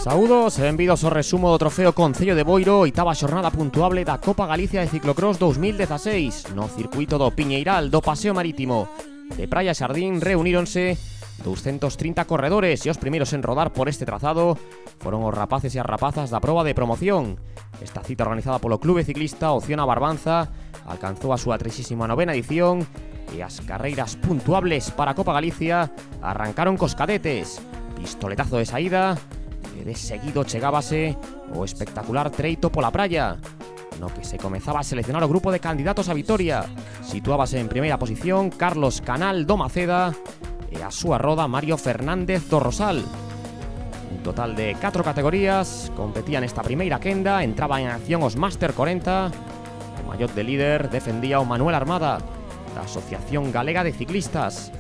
Saúdos e benvidos ao resumo do trofeo Concello de Boiro, oitava xornada puntuable da Copa Galicia de Ciclocross 2016. No circuito do Piñeiral do Paseo Marítimo de Praia Xardín reuníronse 230 corredores e os primeiros en rodar por este trazado foron os rapaces e as rapazas da proba de promoción. Esta cita organizada polo Clube Ciclista Opción a Barbanza alcanzou a súa 39ª edición e as carreiras puntuables para a Copa Galicia arrancaron cos cadetes. Pistoletazo de saída e de seguido chegábase o espectacular treito pola praia, no que se comezaba a seleccionar o grupo de candidatos a vitoria. Situábase en primeira posición Carlos Canal do Maceda e a súa roda Mario Fernández do Rosal. Un total de 4 categorías competían nesta primeira quenda. Entraba en acción os Máster 40. O mallot de líder defendía o Manuel Armada da Asociación Galega de Ciclistas.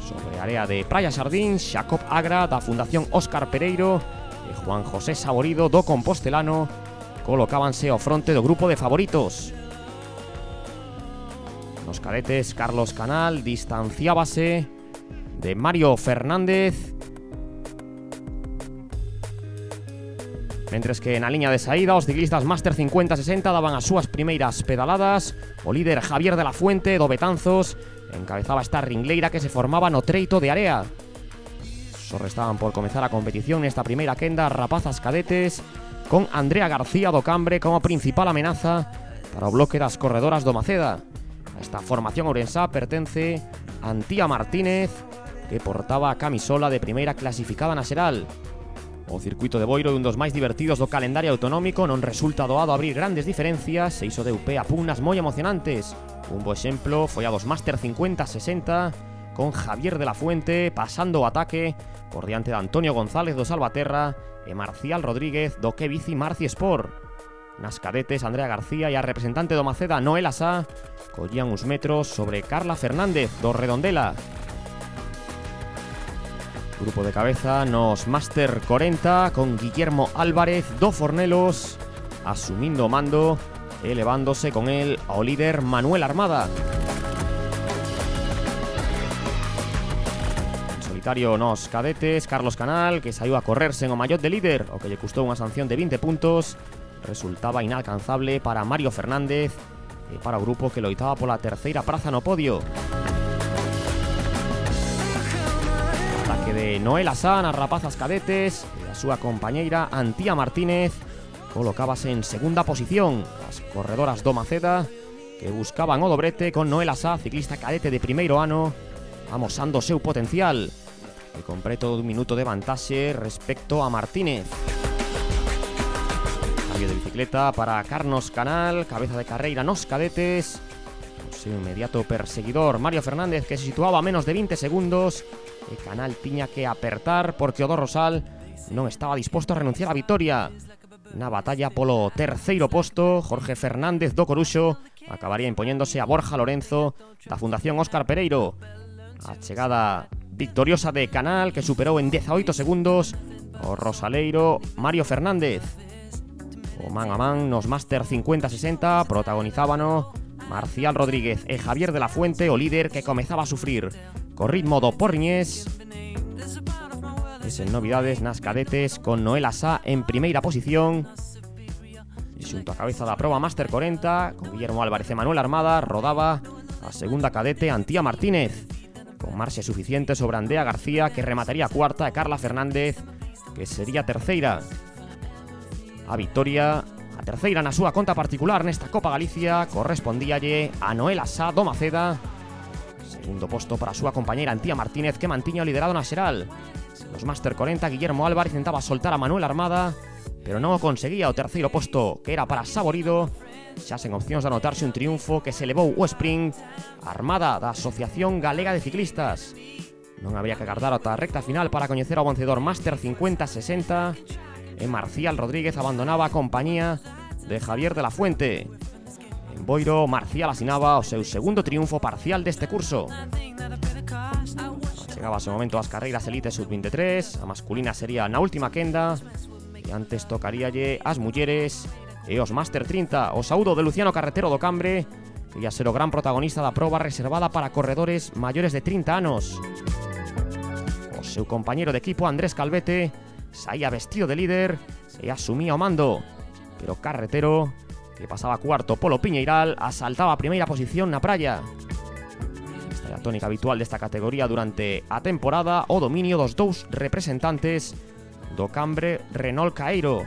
Sobre a área de Praia Xardín, Xacob Agra da Fundación Óscar Pereiro e Juan José Saborido do Compostelano colocábanse ao fronte do grupo de favoritos. Nos cadetes, Carlos Canal distanciábase de Mario Fernández, mentres que na liña de saída os ciclistas Máster 50-60 daban as súas primeiras pedaladas. O líder Javier de la Fuente do Betanzos encabezaba esta ringleira que se formaba no treito de area. Só restaban por comezar a competición nesta primeira quenda rapazas cadetes, con Andrea García do Cambre como principal amenaza para o bloque das corredoras do Maceda. A esta formación ourensá pertence Antía Martínez, que portaba a camisola de primeira clasificada na xeral. O circuito de Boiro é un dos máis divertidos do calendario autonómico, non resulta doado abrir grandes diferencias e iso deu pé a pugnas moi emocionantes. Un bo exemplo foi a dos Máster 50-60, con Javier de la Fuente pasando o ataque por diante de Antonio González do Salvaterra e Marcial Rodríguez do Que Bici Marci Sport. Nas cadetes, Andrea García e a representante do Maceda, Noela Sá, collían uns metros sobre Carla Fernández do Redondela. Grupo de cabeza nos Máster 40, con Guillermo Álvarez do Fornelos asumindo o mando, elevándose con él ao líder Manuel Armada. En solitario nos cadetes, Carlos Canal, que saiu a correrse en o mallot de líder, o que lle custou unha sanción de 20 puntos, resultaba inalcanzable para Mario Fernández e para o grupo que loitaba pola terceira praza no podio. Ataque de Noela Sá nas rapazas cadetes e a súa compañeira Antía Martínez colocábase en segunda posición. As corredoras do Maceda que buscaban o dobrete, con Noela Sá, ciclista cadete de primeiro ano, amosando o seu potencial e con preto dun minuto de vantaxe respecto a Martínez. Cambio de bicicleta para Carlos Canal, cabeza de carreira nos cadetes. O seu inmediato perseguidor Mario Fernández, que se situaba a menos de 20 segundos, e Canal tiña que apertar porque o do Rosal non estaba disposto a renunciar á vitoria. Na batalla polo terceiro posto, Jorge Fernández do Coruxo acabaría impoñéndose a Borja Lorenzo da Fundación Óscar Pereiro. A chegada victoriosa de Canal, que superou en 18 segundos o rosaleiro Mario Fernández. O man a man nos Máster 50-60 protagonizábano Marcial Rodríguez e Javier de la Fuente, o líder que comezaba a sufrir co ritmo do Porriñés. E sen novidades nas cadetes, con Noela Sá en primeira posición e xunto a cabeza da proba Máster 40, con Guillermo Álvarez e Manuel Armada, rodaba a segunda cadete Antía Martínez, con marxe suficiente sobre Andrea García, que remataría cuarta, e Carla Fernández, que sería terceira. A vitoria, a terceira na súa conta particular nesta Copa Galicia, correspondíalle a Noela Sá do Maceda. Segundo posto para a súa compañeira Antía Martínez, que mantiña o liderado na xeral. Nos Máster 40, Guillermo Álvarez intentaba soltar a Manuel Armada, pero non o conseguía. O terceiro posto, que era para Saborido, xa sen opcións de anotarse un triunfo, que se levou o sprint Armada da Asociación Galega de Ciclistas. Non habría que agardar ata a recta final para coñecer ao vencedor Máster 50-60, e Marcial Rodríguez abandonaba a compañía de Javier de la Fuente. En Boiro, Marcial asinaba o seu segundo triunfo parcial deste curso. Chegabase o momento ás carreiras elite sub-23, a masculina sería na última quenda, e antes tocaríalle as mulleres e os Máster 30. O saúdo de Luciano Carretero do Cambre, que ia ser o gran protagonista da proba reservada para corredores maiores de 30 anos. O seu compañeiro de equipo Andrés Calvete saía vestido de líder e asumía o mando, pero Carretero, que pasaba cuarto polo Piñeiral, asaltaba a primeira posición na praia. Esta é a tónica habitual desta categoría durante a temporada, o dominio dos dous representantes do Cambre Renault Caeiro.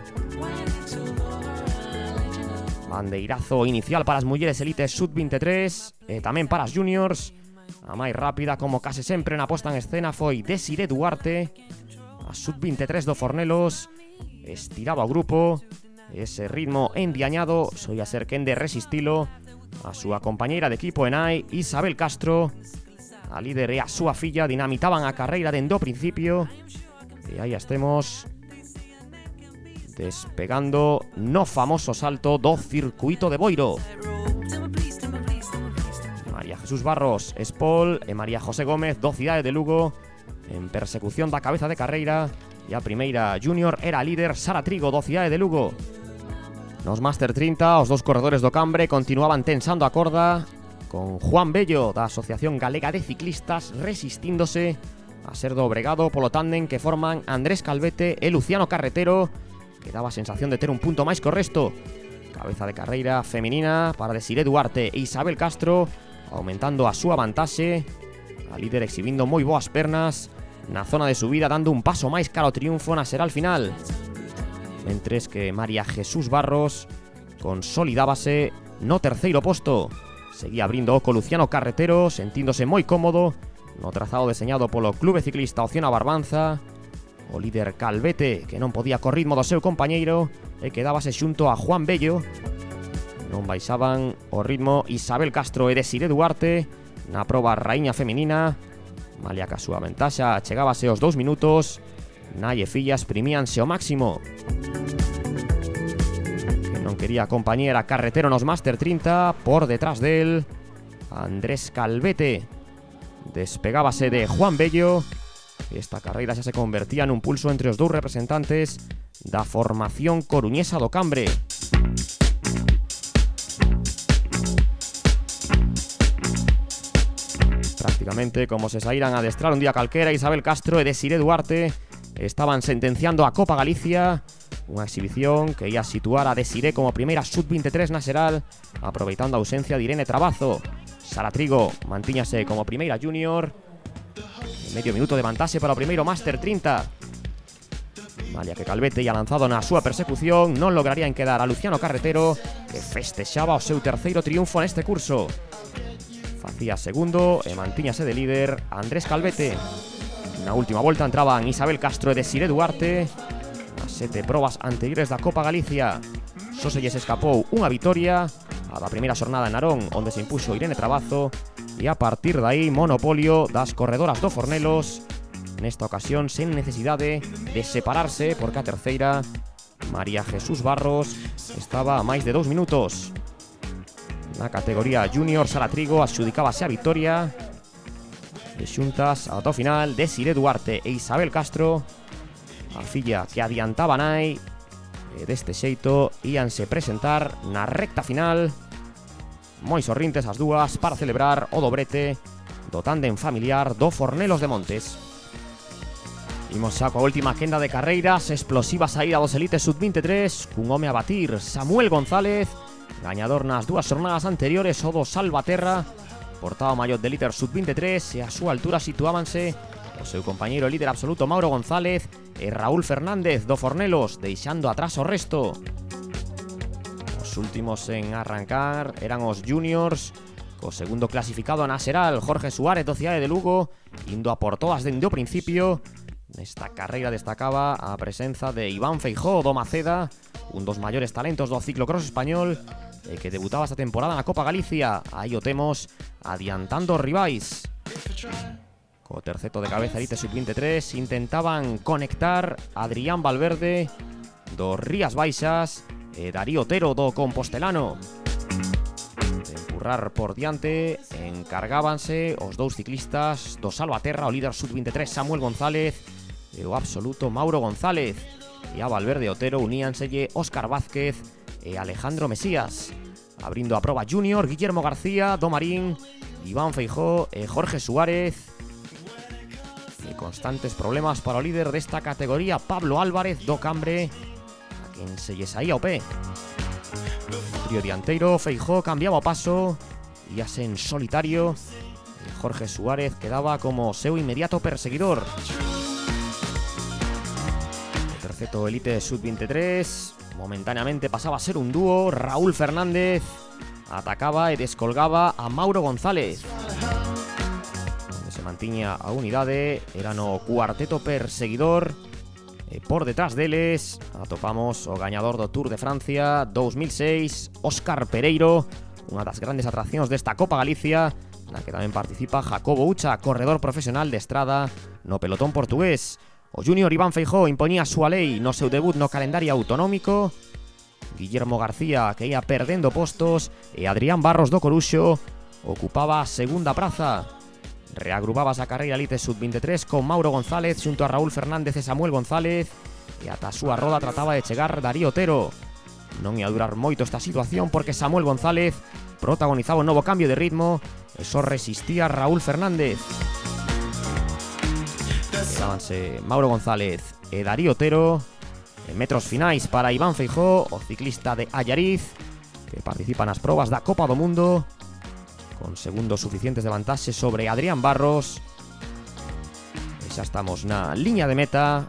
Bandeirazo inicial para as mulleres elites sub-23 e tamén para as juniors. A máis rápida, como case sempre na posta en escena, foi Desiré Duarte. A sub-23 do Fornelos estiraba o grupo. Ese ritmo endiañado soía ser quen de resistilo. A súa compañeira de equipo Enai, Isabel Castro, a líder e a súa filla dinamitaban a carreira dende o principio. E aí estemos despegando no famoso salto do circuito de Boiro. María Jesús Barros, Espol e María José Gómez do Cidade de Lugo en persecución da cabeza de carreira. E a primeira junior era a líder Sara Trigo do Cidade de Lugo. Nos Máster 30, os dous corredores do Cambre continuaban tensando a corda, con Juan Bello da Asociación Galega de Ciclistas resistíndose a ser dobregado polo tándem que forman Andrés Calvete e Luciano Carretero, que daba a sensación de ter un punto máis co resto. Cabeza de carreira feminina para Desiré Duarte e Isabel Castro, aumentando a súa vantaxe. A líder exhibindo moi boas pernas na zona de subida, dando un paso máis cara ao triunfo na xeral final. Mentres que María Jesús Barros consolidábase no terceiro posto. Seguía abrindo o co Luciano Carretero, sentíndose moi cómodo no trazado deseñado polo Clube Ciclista Ocena Barbanza. O líder Calvete, que non podía co ritmo do seu compañeiro, e quedábase xunto a Juan Bello. Non baixaban o ritmo Isabel Castro e Desiré Duarte na proba raíña feminina. Malia que a súa ventaxa chegábase aos 2 minutos, Nai e filla exprimíanse ao máximo. Que non quería acompañar a Carretero nos Máster 30, por detrás del Andrés Calvete. Despegábase de Juan Bello. Esta carreira xa se convertía nun pulso entre os dous representantes da formación coruñesa do Cambre. Prácticamente como se saíran a adestrar un día calquera, Isabel Castro e Desiré Duarte estaban sentenciando a Copa Galicia, unha exhibición que ia situar a Desiré como primeira sub-23 na xeral, aproveitando a ausencia de Irene Trabazo. Sara Trigo mantíñase como primeira junior, medio minuto de vantaxe para o primeiro Máster 30. Malia que Calvete ia lanzado na súa persecución, non lograrían quedar a Luciano Carretero, que festexaba o seu terceiro triunfo neste curso. Facía segundo e mantíñase de líder Andrés Calvete. Na última volta entraban Isabel Castro e Desiré Duarte. Nas 7 probas anteriores da Copa Galicia só se lles escapou unha vitoria, a da primeira xornada en Narón, onde se impuxo Irene Trabazo, e a partir de aí monopolio das corredoras do Fornelos, nesta ocasión sen necesidade de separarse, porque a terceira, María Jesús Barros, estaba a máis de 2 minutos. Na categoría junior, Sara Trigo axudicábase a vitoria. E xuntas ata o final, Desiré Duarte e Isabel Castro, a filla que adiantaba Nai, e deste xeito íanse presentar na recta final, moi sorrintes as dúas, para celebrar o dobrete do tándem familiar do Fornelos de Montes. Imos xa coa última quenda de carreiras, explosiva saída dos elites sub-23, cun home a batir, Samuel González, gañador nas dúas xornadas anteriores, o do Salvaterra. Portaba o mallot de líder sub-23 e a súa altura situábanse o seu compañeiro líder absoluto Mauro González e Raúl Fernández do Fornelos, deixando atrás o resto. Os últimos en arrancar eran os juniors, co segundo clasificado na xeral, Jorge Suárez do Cidade de Lugo, indo a por todas dende o principio. Nesta carreira destacaba a presenza de Iván Feijóo do Maceda, un dos maiores talentos do ciclocross español, que debutaba esta temporada na Copa Galicia. Aí o temos adiantando os rivais. Co terceto de cabeza elite sub-23 intentaban conectar Adrián Valverde do Rías Baixas e Darío Otero do Compostelano. De empurrar por diante, encargábanse os dous ciclistas do Salvaterra, o líder sub-23 Samuel González e o absoluto Mauro González. E a Valverde e Otero uníanselle Óscar Vázquez e Alejandro Mesías. Abrindo a proba junior, Guillermo García do Marín, Iván Feijóo e Jorge Suárez, que constantes problemas para o líder desta categoría, Pablo Álvarez do Cambre, a quen se lle saía o pé. No trío dianteiro, Feijóo cambiaba o paso, íase en solitario, e Jorge Suárez quedaba como seu inmediato perseguidor. O terceto elite sub-23 momentáneamente pasaba a ser un dúo. Raúl Fernández atacaba e descolgaba a Mauro González. Onde se mantiña a unidade era no cuarteto perseguidor. E por detrás deles atopamos o gañador do Tour de Francia 2006, Óscar Pereiro, unha das grandes atraccións desta Copa Galicia, na que tamén participa Jacobo Ucha, corredor profesional de estrada no pelotón portugués. O júnior Iván Feijóo impoñía a súa lei no seu debut no calendario autonómico. Guillermo García, que ia perdendo postos, e Adrián Barros do Coruxo ocupaba a segunda praza. Reagrupabas a carreira elite sub-23 con Mauro González xunto a Raúl Fernández e Samuel González, e ata a súa roda trataba de chegar Darío Otero. Non ia durar moito esta situación porque Samuel González protagonizaba un novo cambio de ritmo e só resistía Raúl Fernández. Quedábanse Mauro González e Darío Otero. En metros finais para Iván Feijóo, o ciclista de Allariz, que participa nas probas da Copa do Mundo, con segundos suficientes de vantaxe sobre Adrián Barros. E xa estamos na liña de meta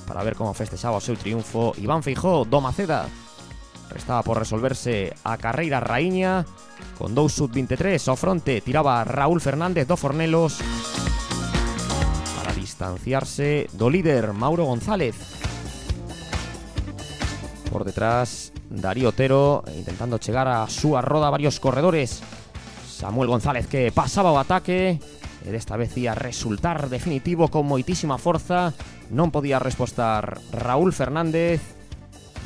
para ver como festexaba o seu triunfo Iván Feijóo do Maceda. Restaba por resolverse a carreira raíña, con dous sub-23 ao fronte tiraba Raúl Fernández do Fornelos para distanciarse do líder Mauro González. Por detrás, Darío Otero intentando chegar a súa roda varios corredores. Samuel González que pasaba o ataque e desta vez ia resultar definitivo con moitísima forza. Non podía respostar Raúl Fernández.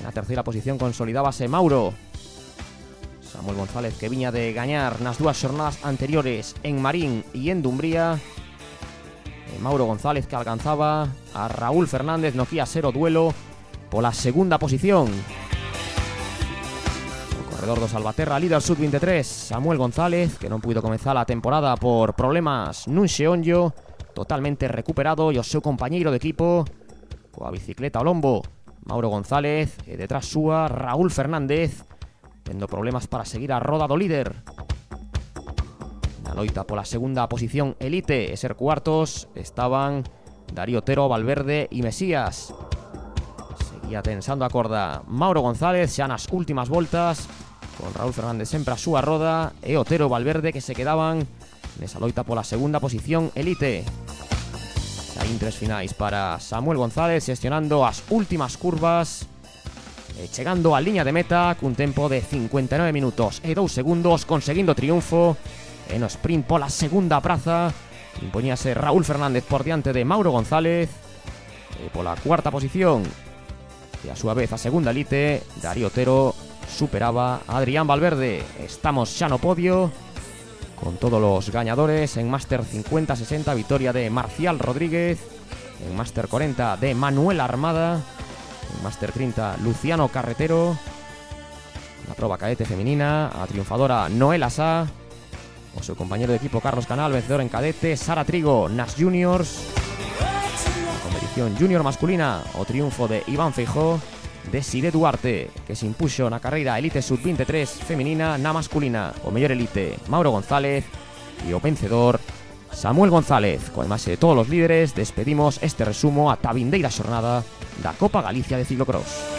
En a terceira posición consolidábase Mauro. Samuel González que viña de gañar nas dúas xornadas anteriores en Marín e en Dumbría. E Mauro González que alcanzaba a Raúl Fernández no que ia ser o duelo pola segunda posición. O corredor do Salvaterra, líder sub-23, Samuel González, que non puido comezar a temporada por problemas nun xeonllo, totalmente recuperado, e o seu compañeiro de equipo coa bicicleta ao lombo, Mauro González, e detrás súa Raúl Fernández, tendo problemas para seguir a roda do líder. Na loita pola segunda posición elite e ser cuartos estaban Darío Otero, Valverde e Mesías. Seguía tensando a corda Mauro González xa nas últimas voltas, con Raúl Fernández sempre a súa roda, e Otero e Valverde que se quedaban nesa loita pola segunda posición elite. Xa intres finais para Samuel González xestionando as últimas curvas e chegando á liña de meta cun tempo de 59 minutos e 2 segundos, conseguindo triunfo. E no sprint pola segunda praza impoñíase Raúl Fernández por diante de Mauro González, e pola cuarta posición e a súa vez a segunda elite, Darío Otero superaba a Adrián Valverde. Estamos xa no podio con todos os gañadores. En Máster 50-60 vitoria de Marcial Rodríguez, en Máster 40 de Manuel Armada, en Máster 30 Luciano Carretero, na proba cadete femenina a triunfadora Noela Sá, o seu compañero de equipo Carlos Canal, vencedor en cadete, Sara Trigo nas juniors. Na competición junior masculina, o triunfo de Iván Feijóo, de Sire Duarte, que se impuxo na carreira elite sub-23 femenina. Na masculina, o mellor elite Mauro González, e o vencedor Samuel González. Coa imaxe de todos os líderes, despedimos este resumo ata a vindeira xornada da Copa Galicia de Ciclocross.